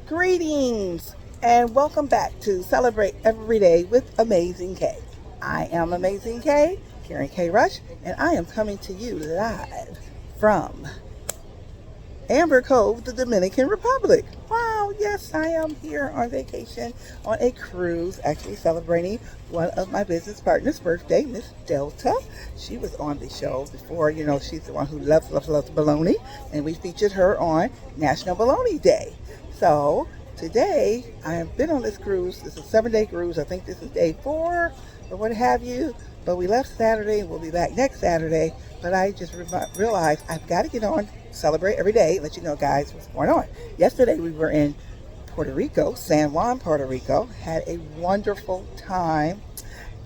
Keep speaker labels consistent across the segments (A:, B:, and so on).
A: Greetings and welcome back to Celebrate Every Day with Amazing K. I am Amazing K, Karen K. Rush, and I am coming to you live from Cove, the Dominican Republic. Wow, yes, I am here on vacation on a cruise, actually celebrating one of my business partners' birthday, Miss Delta. She was on the show before, she's the one who loves bologna, and we featured her on National Bologna Day. So today, I have been on this cruise. This is a 7-day cruise. I think this is day 4 or what have you. But we left Saturday and we'll be back next Saturday. But I just realized I've got to get on Celebrate Every Day, let you know, guys, what's going on. Yesterday we were in Puerto Rico, San Juan, Puerto Rico. Had a wonderful time.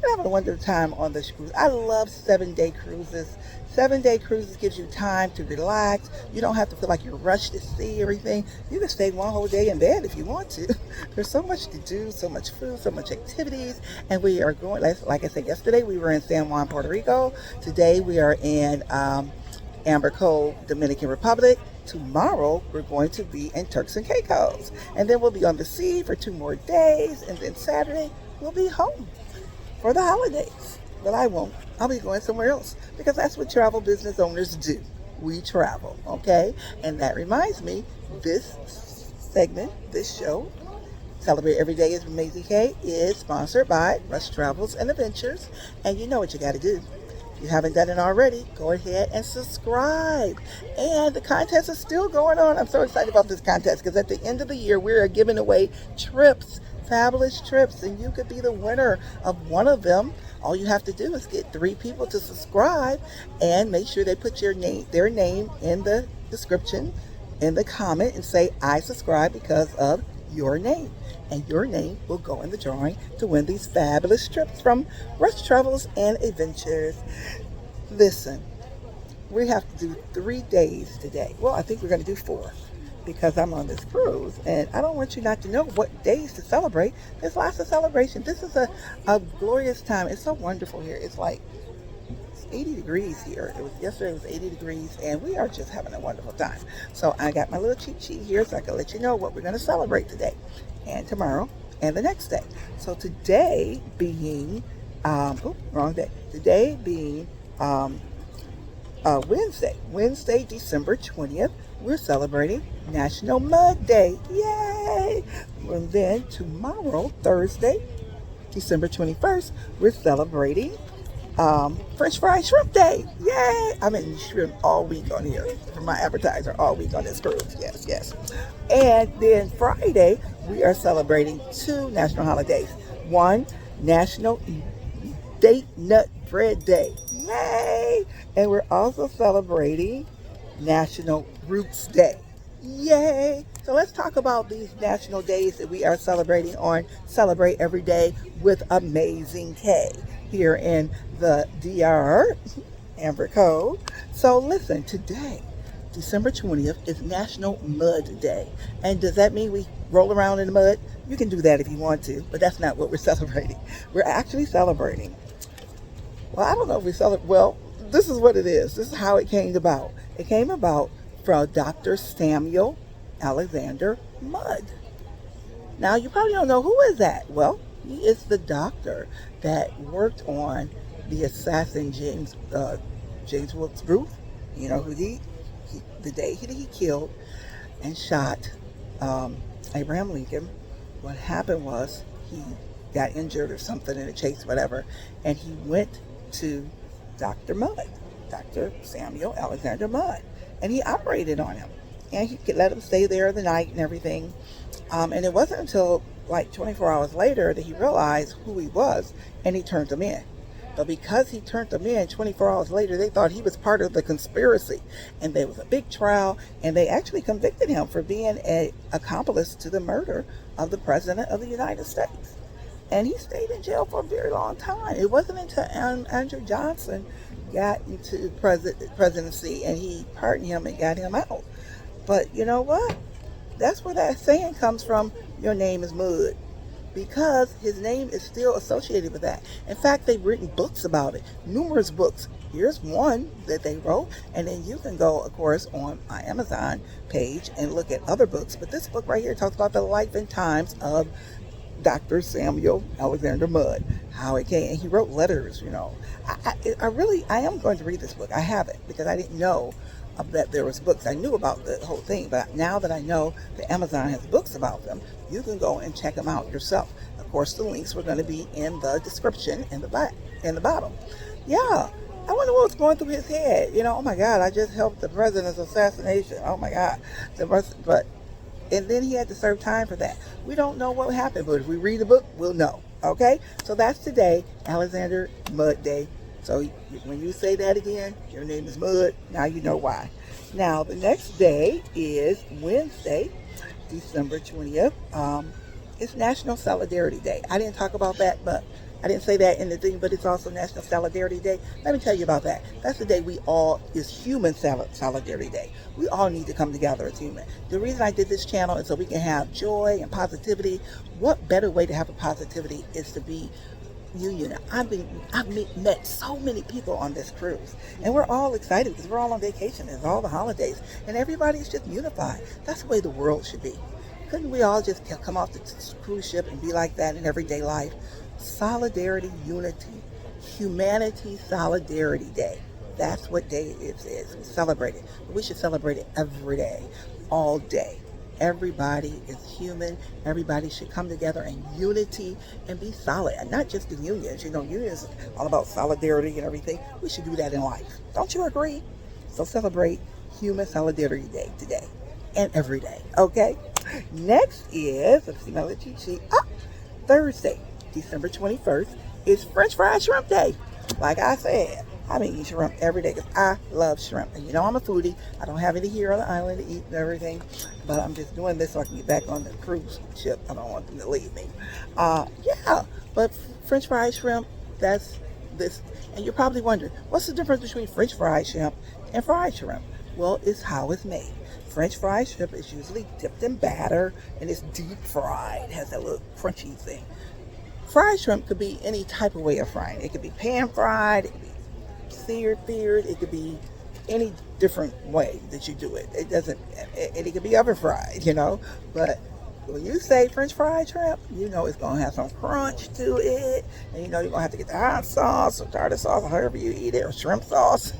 A: I'm having a wonderful time on this cruise. I love 7-day cruises. 7-day cruises gives you time to relax. You don't have to feel like you're rushed to see everything. You can stay one whole day in bed if you want to. There's so much to do, so much food, so much activities. And we are going, like I said, yesterday we were in San Juan, Puerto Rico. Today we are in Cove, Dominican Republic. Tomorrow we're going to be in Turks and Caicos. And then we'll be on the sea for 2 more days. And then Saturday we'll be home for the holidays. But I won't. I'll be going somewhere else because that's what travel business owners do. We travel, okay? And that reminds me, this segment, this show, Celebrate Every Day is Amazing K, is sponsored by Rush Travels and Adventures. And you know what you got to do. If you haven't done it already, go ahead and subscribe. And the contest is still going on. I'm so excited about this contest because at the end of the year, we are giving away trips, fabulous trips, and you could be the winner of one of them. All you have to do is get 3 people to subscribe and make sure they put their name in the description, in the comment, and say, I subscribe because of your name. And your name will go in the drawing to win these fabulous trips from Rush Travels and Adventures. Listen, we have to do 3 days today. Well, I think we're going to do 4 because I'm on this cruise. And I don't want you not to know what days to celebrate. There's lots of celebration. This is a glorious time. It's so wonderful here. It's like 80 degrees here. Yesterday it was 80 degrees and we are just having a wonderful time. So I got my little cheat sheet here so I can let you know what we're going to celebrate today and tomorrow and the next day. So today being wrong day. Today being Wednesday, December 20th, we're celebrating National Mud Day. Yay! And then tomorrow, Thursday, December 21st, we're celebrating French Fry Shrimp Day. Yay! I'm eating shrimp all week on here for my advertiser, all week on this cruise. Yes. And then Friday, we are celebrating 2 national holidays. One, National Date Nut Bread Day. Yay! And we're also celebrating National Roots Day. Yay! So let's talk about these national days that we are celebrating on Celebrate Every Day with Amazing K here in the DR, Amber Cove. So listen, today, December 20th, is National Mud Day. And does that mean we roll around in the mud? You can do that if you want to, but that's not what we're celebrating. We're actually celebrating, well, I don't know if we celebrate, well, this is what it is. This is how it came about. It came about from Dr. Samuel Alexander Mudd. Now, you probably don't know who is that. Well, he is the doctor that worked on the assassin James Wilkes Booth. You know who the day he killed and shot Abraham Lincoln. What happened was he got injured or something in a chase, whatever, and he went to Dr. Mudd, Dr. Samuel Alexander Mudd, and he operated on him, and he could let him stay there the night and everything. And it wasn't until like 24 hours later that he realized who he was, and he turned him in. But because he turned them in 24 hours later, they thought he was part of the conspiracy. And there was a big trial, and they actually convicted him for being an accomplice to the murder of the President of the United States. And he stayed in jail for a very long time. It wasn't until Andrew Johnson got into presidency and he pardoned him and got him out. But you know what? That's where that saying comes from, your name is Mud. Because his name is still associated with that. In fact, they've written books about it. Numerous books. here's one that they wrote, and then you can go, of course, on my Amazon page and look at other books. But this book right here talks about the life and times of Dr. Samuel Alexander Mudd, how it came. And he wrote letters, you know. I am going to read this book. I haven't, because I didn't know that there was books. I knew about the whole thing, but now that I know that Amazon has books about them, you can go and check them out yourself. Of course, the links were going to be in the description in the bottom. Yeah. I wonder what was going through his head. You know, oh my God, I just helped the president's assassination. Oh my God. And then he had to serve time for that. We don't know what happened, but if we read the book, we'll know. Okay? So that's today, Alexander Mudd Day. So when you say that again, your name is Mudd. Now you know why. Now, the next day is Wednesday, December 20th. It's National Solidarity Day. I didn't talk about that, but I didn't say that in the thing, but it's also National Solidarity Day. Let me tell you about that. That's the day is Human Solidarity Day. We all need to come together as human. The reason I did this channel is so we can have joy and positivity. What better way to have a positivity is to be union. I've met so many people on this cruise, and we're all excited because we're all on vacation. It's all the holidays, and everybody's just unified. That's the way the world should be. Couldn't we all just come off the cruise ship and be like that in everyday life? Solidarity, unity, humanity, solidarity day. That's what day it is. We celebrate it. We should celebrate it every day, all day. Everybody is human. Everybody should come together in unity and be solid. And not just the unions. You know, unions is all about solidarity and everything. We should do that in life. Don't you agree? So celebrate Human Solidarity Day today and every day. Okay? Next is, let's see my little cheat sheet. Thursday, December 21st is French Fried Shrimp Day. Like I said, I been eating shrimp every day because I love shrimp. And you know I'm a foodie. I don't have any here on the island to eat and everything. But I'm just doing this so I can get back on the cruise ship. I don't want them to leave me. Yeah, but French fried shrimp, that's this. And you're probably wondering, what's the difference between French fried shrimp and fried shrimp? Well, it's how it's made. French fried shrimp is usually dipped in batter and it's deep fried. It has that little crunchy thing. Fried shrimp could be any type of way of frying. It could be pan fried, it could be seared, it could be any different way that you do it. It doesn't, and it could be oven fried, you know. But when you say French fried shrimp, you know it's gonna have some crunch to it, and you know you're gonna have to get the hot sauce or tartar sauce or however you eat it, or shrimp sauce.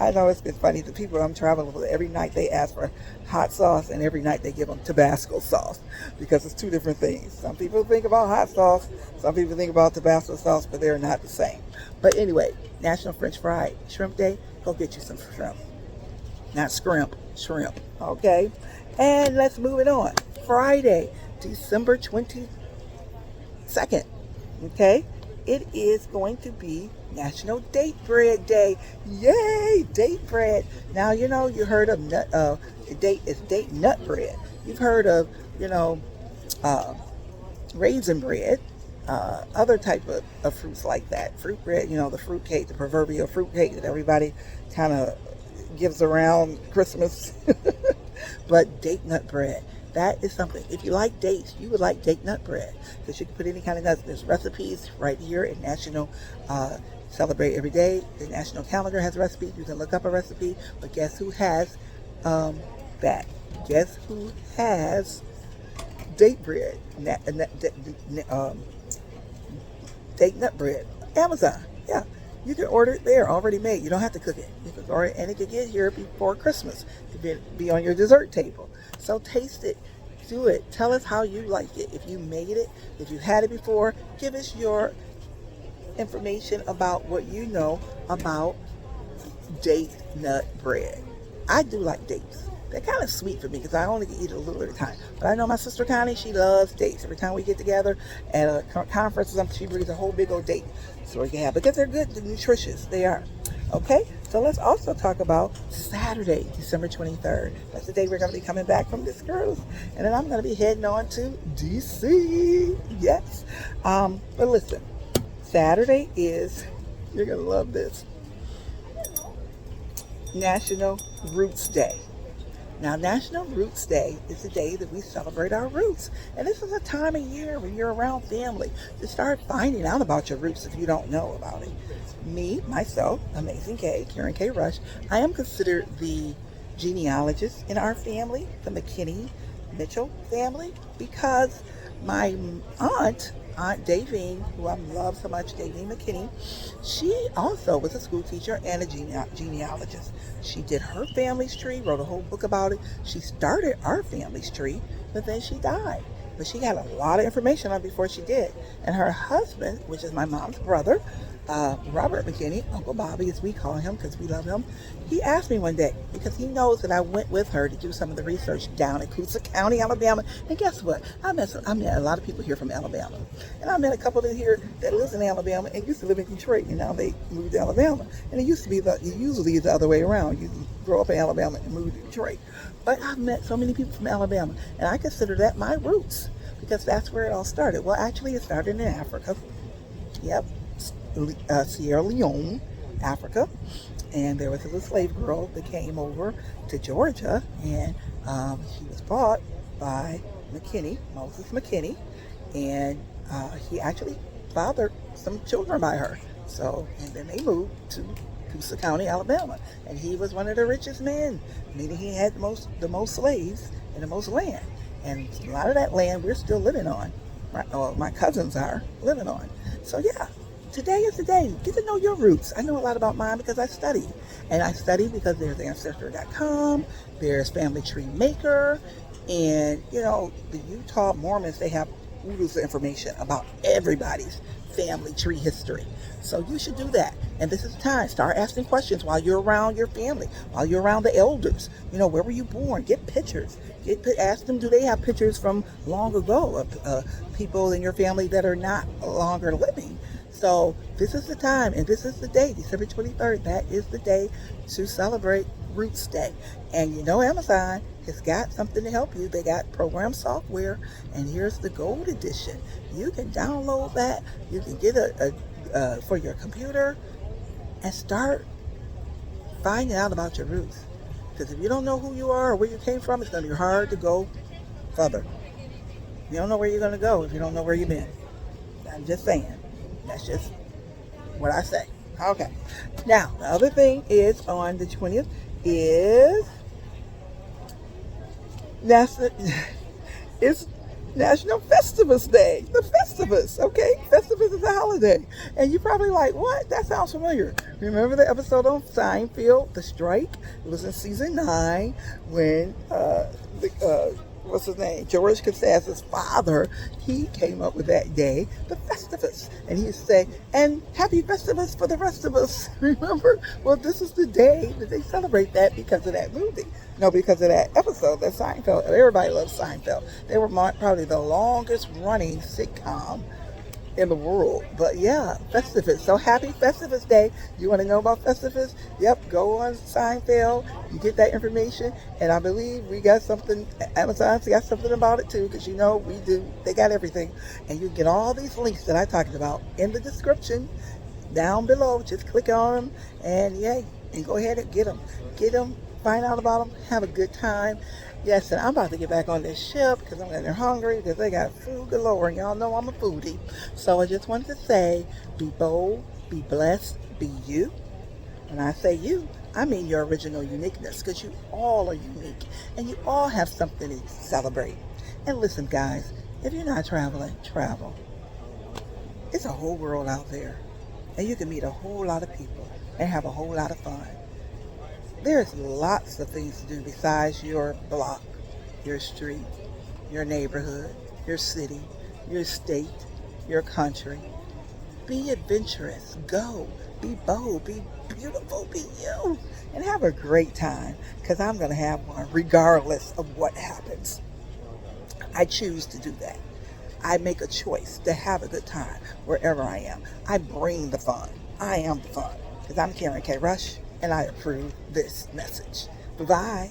A: I know it's been funny. The people I'm traveling with, every night they ask for hot sauce, and every night they give them Tabasco sauce because it's two different things. Some people think about hot sauce, some people think about Tabasco sauce, but they're not the same. But anyway, National French Fried Shrimp Day. Go get you some shrimp. Not scrimp, shrimp. Okay? And let's move it on. Friday, December 22nd. Okay? It is going to be National Date Bread Day. Yay! Date bread. Now, you know, you heard of date nut bread. You've heard of, you know, raisin bread. Other type of fruits like that. Fruit bread, you know, the fruit cake, the proverbial fruit cake that everybody kind of gives around Christmas. But date nut bread, that is something. If you like dates, you would like date nut bread because you can put any kind of nuts. There's recipes right here at National Celebrate Every Day. The National Calendar has recipes. You can look up a recipe. But guess who has that? Guess who has date bread? Date nut bread. Amazon. Yeah. You can order it there, already made. You don't have to cook it. You can order it, and it could get here before Christmas. It could be on your dessert table. So taste it. Do it. Tell us how you like it. If you made it, if you had it before, give us your information about what you know about date nut bread. I do like dates. They're kind of sweet for me because I only can eat a little at a time. But I know my sister Connie, she loves dates. Every time we get together at a conference or something, she brings a whole big old date so we can have. Because they're good, they're nutritious. They are. Okay? So let's also talk about Saturday, December 23rd. That's the day we're going to be coming back from this cruise. And then I'm going to be heading on to D.C. Yes. But listen, Saturday is, you're going to love this, National Roots Day. Now, National Roots Day is the day that we celebrate our roots. And this is a time of year when you're around family to start finding out about your roots if you don't know about it. Me, myself, Amazing K, Karen K. Rush, I am considered the genealogist in our family, the McKinney Mitchell family, because my Aunt Deveined, who I love so much, Deveined McKinney, she also was a school teacher and a genealogist. She did her family's tree, wrote a whole book about it. She started our family's tree, but then she died. But she got a lot of information on it before she did. And her husband, which is my mom's brother, Robert McKinney, Uncle Bobby as we call him because we love him, he asked me one day, because he knows that I went with her to do some of the research down in Coosa County, Alabama. And guess what? I met a lot of people here from Alabama. And I met a couple of here that lives in Alabama and used to live in Detroit, and now they moved to Alabama. And it used to be usually the other way around. You grow up in Alabama and move to Detroit. But I've met so many people from Alabama, and I consider that my roots because that's where it all started. Well, actually, it started in Africa. Yep. Sierra Leone, Africa, and there was a little slave girl that came over to Georgia, and she was bought by Moses McKinney, and he actually fathered some children by her. So, and then they moved to Coosa County, Alabama, and he was one of the richest men, meaning he had the most slaves and the most land, and a lot of that land we're still living on. Right? Or my cousins are living on. So yeah. Today is the day. Get to know your roots. I know a lot about mine because I study. And I study because there's Ancestry.com, there's Family Tree Maker, and, the Utah Mormons, they have oodles of information about everybody's family tree history. So you should do that. And this is the time. Start asking questions while you're around your family, while you're around the elders. Where were you born? Get pictures. Ask them, do they have pictures from long ago of people in your family that are not longer living? So this is the time, and this is the day, December 23rd. That is the day to celebrate Roots Day. And Amazon has got something to help you. They got program software, and here's the gold edition. You can download that. You can get a for your computer and start finding out about your roots. Because if you don't know who you are or where you came from, it's going to be hard to go further. You don't know where you're going to go if you don't know where you've been. I'm just saying. That's just what I say. Okay. Now, the other thing is on the 20th is it's National Festivus Day. The Festivus, okay? Festivus is a holiday. And you're probably like, what? That sounds familiar. Remember the episode on Seinfeld, The Strike? It was in season 9 when what's his name? George Costanza's father, he came up with that day, the Festivus. And he used to say, and happy Festivus for the rest of us. Remember? Well, this is the day that they celebrate that because of that movie. No, because of that episode, that Seinfeld. Everybody loves Seinfeld. They were probably the longest running sitcom in the world. But yeah, Festivus. So happy Festivus Day. You want to know about Festivus? Yep, go on Seinfeld. You get that information. And I believe we got something, Amazon's got something about it too, because we do. They got everything. And you get all these links that I talked about in the description down below. Just click on them and go ahead and get them. Find out about them. Have a good time. Yes, and I'm about to get back on this ship because I'm getting hungry because they got food galore, and y'all know I'm a foodie. So I just wanted to say, be bold, be blessed, be you. When I say you, I mean your original uniqueness, because you all are unique and you all have something to celebrate. And listen, guys, if you're not traveling, travel. It's a whole world out there, and you can meet a whole lot of people and have a whole lot of fun. There's lots of things to do besides your block, your street, your neighborhood, your city, your state, your country. Be adventurous. Go. Be bold. Be beautiful. Be you. And have a great time, because I'm going to have one regardless of what happens. I choose to do that. I make a choice to have a good time wherever I am. I bring the fun. I am the fun, because I'm Karen K. Rush, and I approve this message. Bye-bye.